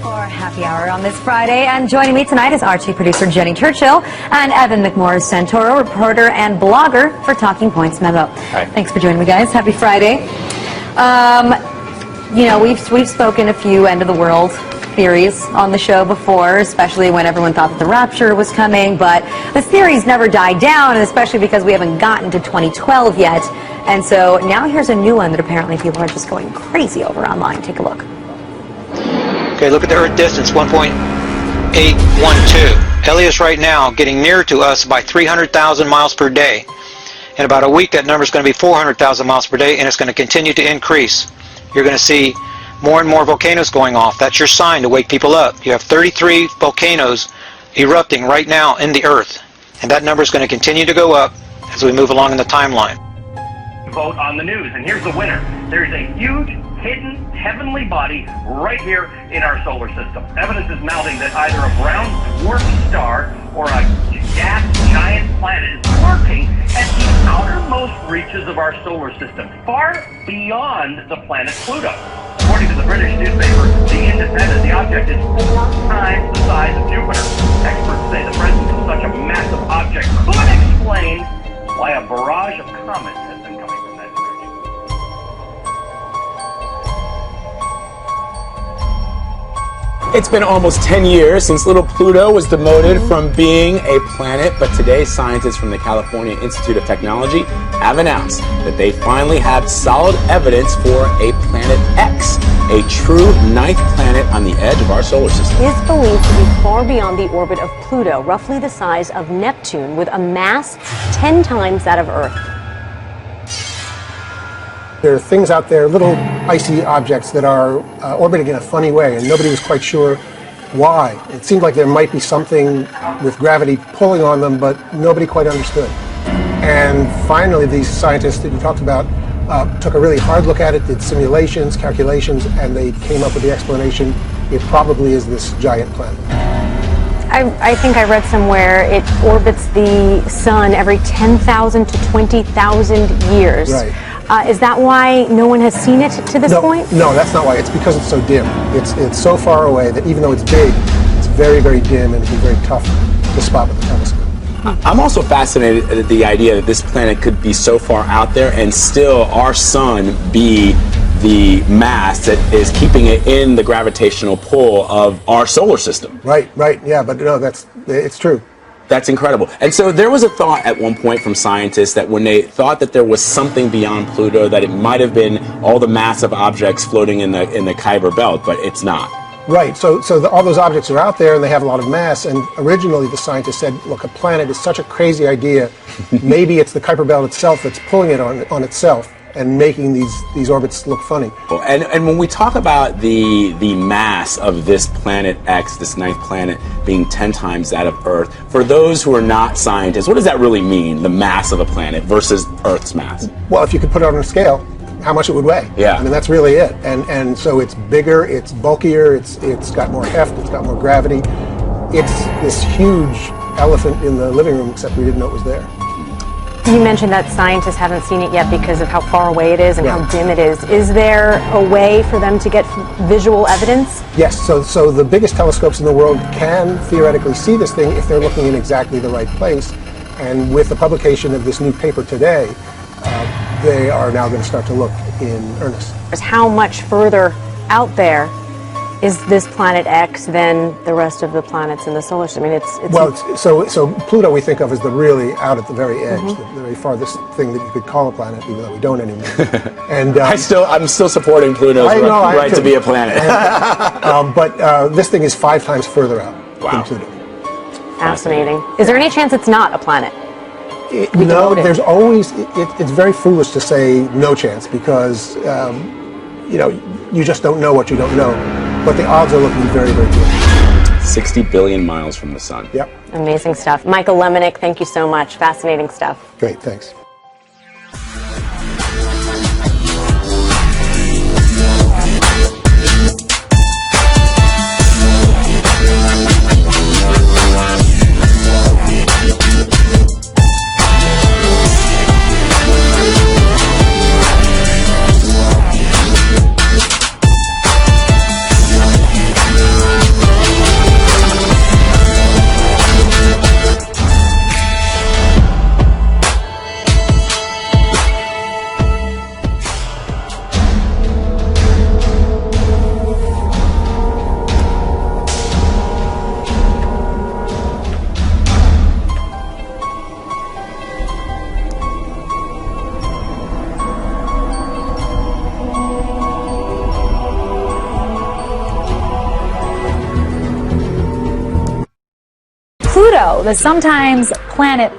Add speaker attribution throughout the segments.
Speaker 1: For Happy Hour on this Friday, and joining me tonight is RT producer Jenny Churchill and Evan McMorris-Santoro, reporter and blogger for Talking Points Memo.
Speaker 2: Hi.
Speaker 1: Thanks for joining me, guys. Happy Friday. You know, we've spoken a few end-of-the-world theories on the show before, especially when everyone thought that the rapture was coming, but the theories never died down, and especially because we haven't gotten to 2012 yet. And so now here's a new one that apparently people are just going crazy over online. Take a look.
Speaker 2: Okay, look at the Earth distance, 1.812. Helios right now getting nearer to us by 300,000 miles per day. In about a week, that number is going to be 400,000 miles per day, and it's going to continue to increase. You're going to see more and more volcanoes going off. That's your sign to wake people up. You have 33 volcanoes erupting right now in the Earth, and that number is going to continue to go up as we move along in the timeline.
Speaker 3: Vote on the news, and here's the winner. There's a huge hidden heavenly body right here in our solar system. Evidence is mounting that either a brown dwarf star or a gas giant planet is lurking at the outermost reaches of our solar system, far beyond the planet Pluto. According to the British newspaper The Independent, the object is 4 times the size of Jupiter. Experts say the presence of such a massive object could explain why a barrage of comets has been coming from that direction.
Speaker 4: It's been almost 10 years since little Pluto was demoted from being a planet, but today scientists from the California Institute of Technology have announced that they finally have solid evidence for a planet X, a true 9th planet on the edge of our solar system.
Speaker 5: It is believed to be far beyond the orbit of Pluto, roughly the size of Neptune, with a mass 10 times that of Earth.
Speaker 6: There are things out there, little icy objects that are orbiting in a funny way, and nobody was quite sure why. It seemed like there might be something with gravity pulling on them, but nobody quite understood. And finally, these scientists that you talked about took a really hard look at it, did simulations, calculations, and they came up with the explanation. It probably is this giant planet.
Speaker 5: I think I read somewhere it orbits the sun every 10,000 to 20,000 years.
Speaker 6: Right.
Speaker 5: Is that why no one has seen it to this point?
Speaker 6: No, that's not why. It's because it's so dim. It's so far away that even though it's big, it's very, very dim, and it'd be very tough to spot with a telescope.
Speaker 4: I'm also fascinated at the idea that this planet could be so far out there and still our sun be the mass that is keeping it in the gravitational pull of our solar system.
Speaker 6: Right, yeah, but no, it's true.
Speaker 4: That's incredible. And so there was a thought at one point from scientists that when they thought that there was something beyond Pluto, that it might have been all the massive objects floating in the Kuiper Belt, but it's not.
Speaker 6: Right, so all those objects are out there and they have a lot of mass, and originally the scientists said, look, a planet is such a crazy idea, maybe it's the Kuiper Belt itself that's pulling it on itself and making these orbits look funny.
Speaker 4: And when we talk about the mass of this planet X, this 9th planet, being 10 times that of Earth, for those who are not scientists, what does that really mean, the mass of a planet versus Earth's mass?
Speaker 6: Well, if you could put it on a scale, how much it would weigh.
Speaker 4: Yeah.
Speaker 6: I mean, that's really it. And so it's bigger, it's bulkier, it's got more heft, it's got more gravity. It's this huge elephant in the living room, except we didn't know it was there.
Speaker 5: You mentioned that scientists haven't seen it yet because of how far away it is and
Speaker 6: Right.
Speaker 5: how dim it is. Is there a way for them to get visual evidence?
Speaker 6: Yes, so the biggest telescopes in the world can theoretically see this thing if they're looking in exactly the right place. And with the publication of this new paper today, they are now going to start to look in earnest.
Speaker 5: How much further out there is this planet X than the rest of the planets in the solar system? I mean, it's
Speaker 6: well, so Pluto we think of as the really out at the very edge, the very farthest thing that you could call a planet, even though we don't anymore. And
Speaker 4: I'm still supporting Pluto's right to be a planet.
Speaker 6: But this thing is 5 times further out than Pluto.
Speaker 5: fascinating. Is there any chance it's not a planet?
Speaker 6: No, there's always. It's very foolish to say no chance because you just don't know what you don't know. But the odds are looking very, very good.
Speaker 4: 60 billion miles from the sun.
Speaker 6: Yep.
Speaker 5: Amazing stuff. Michael Lemonick, thank you so much. Fascinating stuff.
Speaker 6: Great, thanks.
Speaker 7: Pluto, the sometimes planet,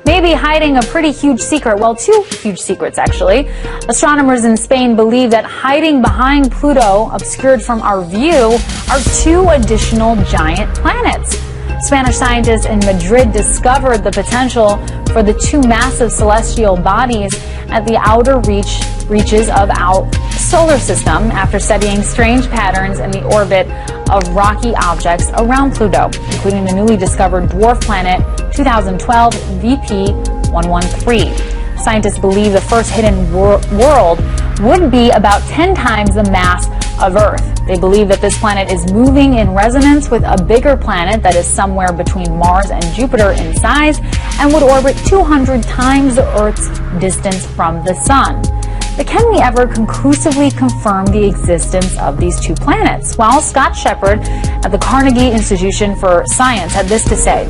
Speaker 7: may be hiding a pretty huge secret. Well, two huge secrets, actually. Astronomers in Spain believe that hiding behind Pluto, obscured from our view, are two additional giant planets. Spanish scientists in Madrid discovered the potential for the two massive celestial bodies at the outer reaches of our solar system after studying strange patterns in the orbit of rocky objects around Pluto, including the newly discovered dwarf planet 2012 VP113. Scientists believe the first hidden world would be about 10 times the mass of Earth. They believe that this planet is moving in resonance with a bigger planet that is somewhere between Mars and Jupiter in size and would orbit 200 times the Earth's distance from the Sun. But can we ever conclusively confirm the existence of these two planets? Well, Scott Shepard at the Carnegie Institution for Science had this to say.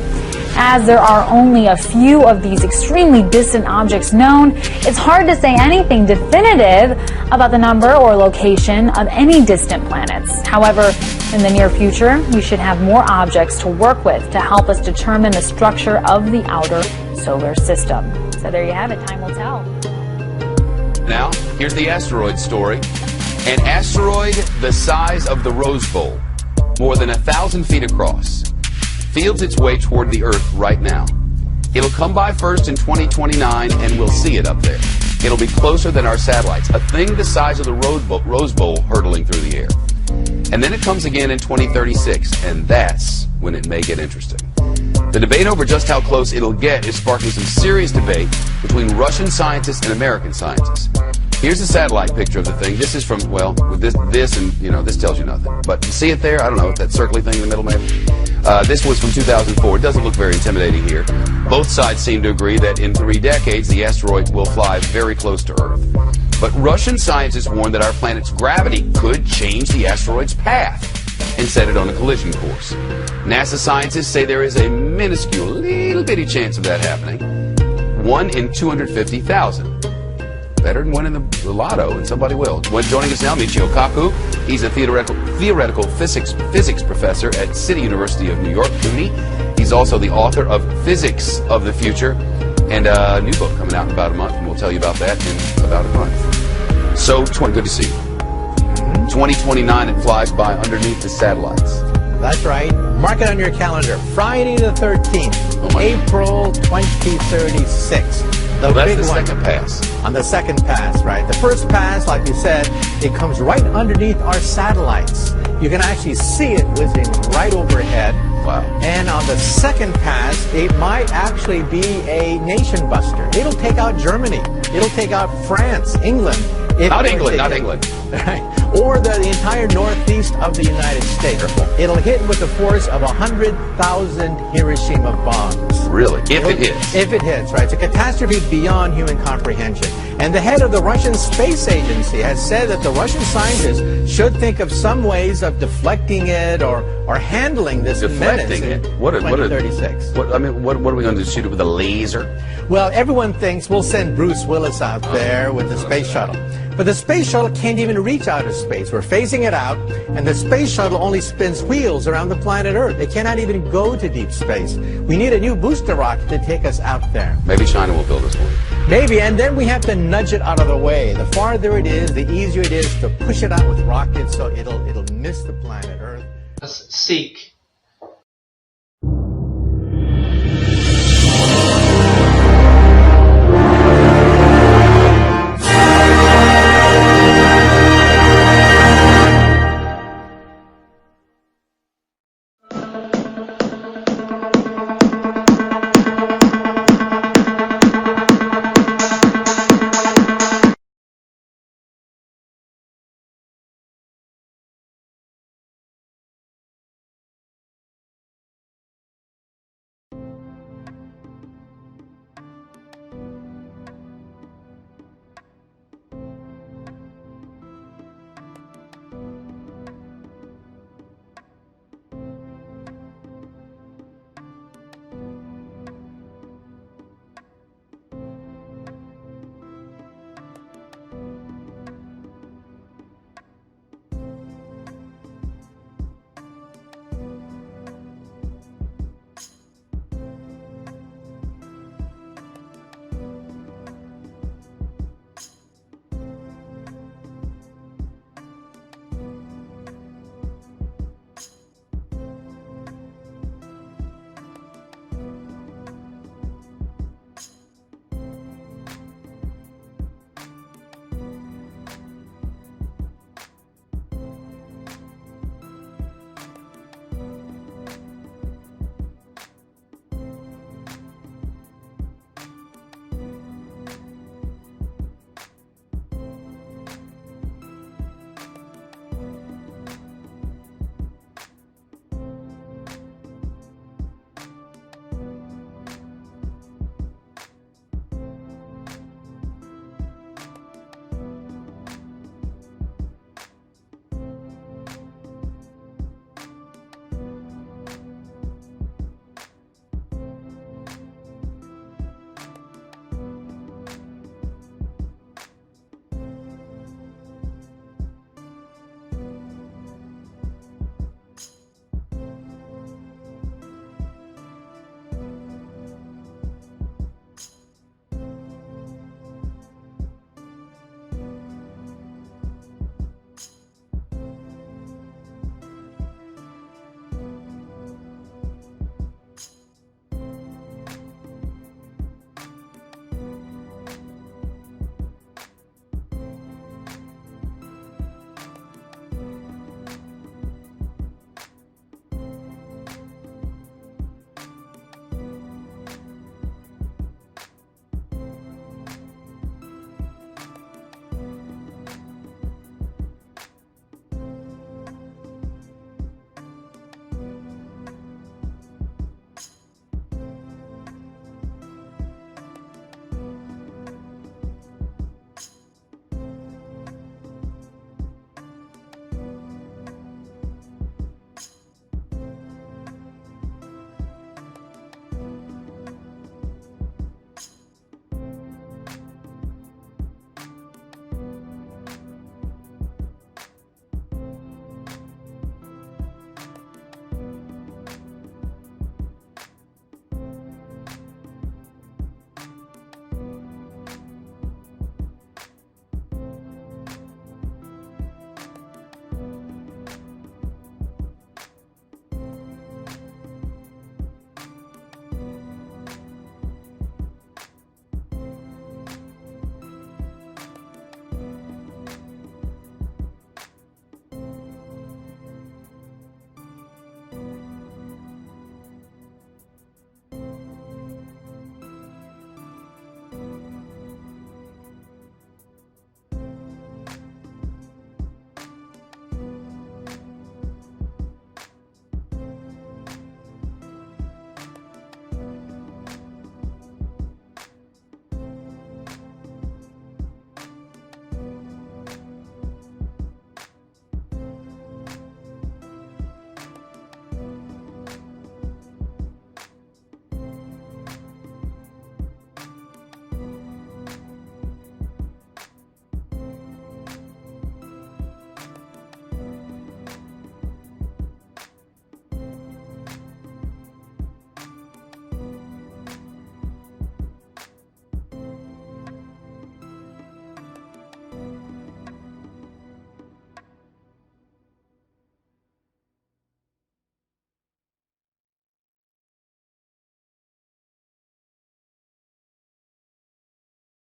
Speaker 7: As there are only a few of these extremely distant objects known, it's hard to say anything definitive about the number or location of any distant planets. However, in the near future, we should have more objects to work with to help us determine the structure of the outer solar system. So there you have it. Time will tell.
Speaker 8: Now, here's the asteroid story. An asteroid the size of the Rose Bowl, more than 1,000 feet across, fields its way toward the Earth right now. It'll come by first in 2029, and we'll see it up there. It'll be closer than our satellites, a thing the size of the Rose Bowl hurtling through the air. And then it comes again in 2036, and that's when it may get interesting. The debate over just how close it'll get is sparking some serious debate between Russian scientists and American scientists. Here's a satellite picture of the thing. This is from, well, with this and, you know, this tells you nothing. But you see it there? I don't know, that circly thing in the middle maybe? This was from 2004. It doesn't look very intimidating here. Both sides seem to agree that in 3 decades, the asteroid will fly very close to Earth. But Russian scientists warn that our planet's gravity could change the asteroid's path and set it on a collision course. NASA scientists say there is a minuscule, little bitty chance of that happening. 1 in 250,000. Better than winning the lotto, and somebody will. Joining us now, Michio Kaku. He's a theoretical physics professor at City University of New York, CUNY. He's also the author of Physics of the Future, and a new book coming out in about a month, and we'll tell you about that in about a month. So, good to see you. 2029, it flies by underneath the satellites.
Speaker 9: That's right. Mark it on your calendar. Friday the 13th, April 2036.
Speaker 8: Well, that's the second pass.
Speaker 9: On the second pass, right. The first pass, like you said, it comes right underneath our satellites. You can actually see it whizzing right overhead.
Speaker 8: Wow.
Speaker 9: And on the second pass, it might actually be a nation buster. It'll take out Germany. It'll take out France, England.
Speaker 8: Not England.
Speaker 9: Right. Or the entire northeast of the United States. It'll hit with the force of 100,000 Hiroshima bombs.
Speaker 8: Really? If it hits.
Speaker 9: If it hits, right. It's a catastrophe beyond human comprehension. And the head of the Russian Space Agency has said that the Russian scientists should think of some ways of deflecting it or handling this menace in 2036.
Speaker 8: What are we going to do? Shoot it with a laser?
Speaker 9: Well, everyone thinks we'll send Bruce Willis out there with the space shuttle. But the space shuttle can't even reach outer space. We're phasing it out, and the space shuttle only spins wheels around the planet Earth. It cannot even go to deep space. We need a new booster rocket to take us out there.
Speaker 8: Maybe China will build us one.
Speaker 9: Maybe, and then we have to nudge it out of the way. The farther it is, the easier it is to push it out with rockets so it'll miss the planet Earth.
Speaker 10: Seek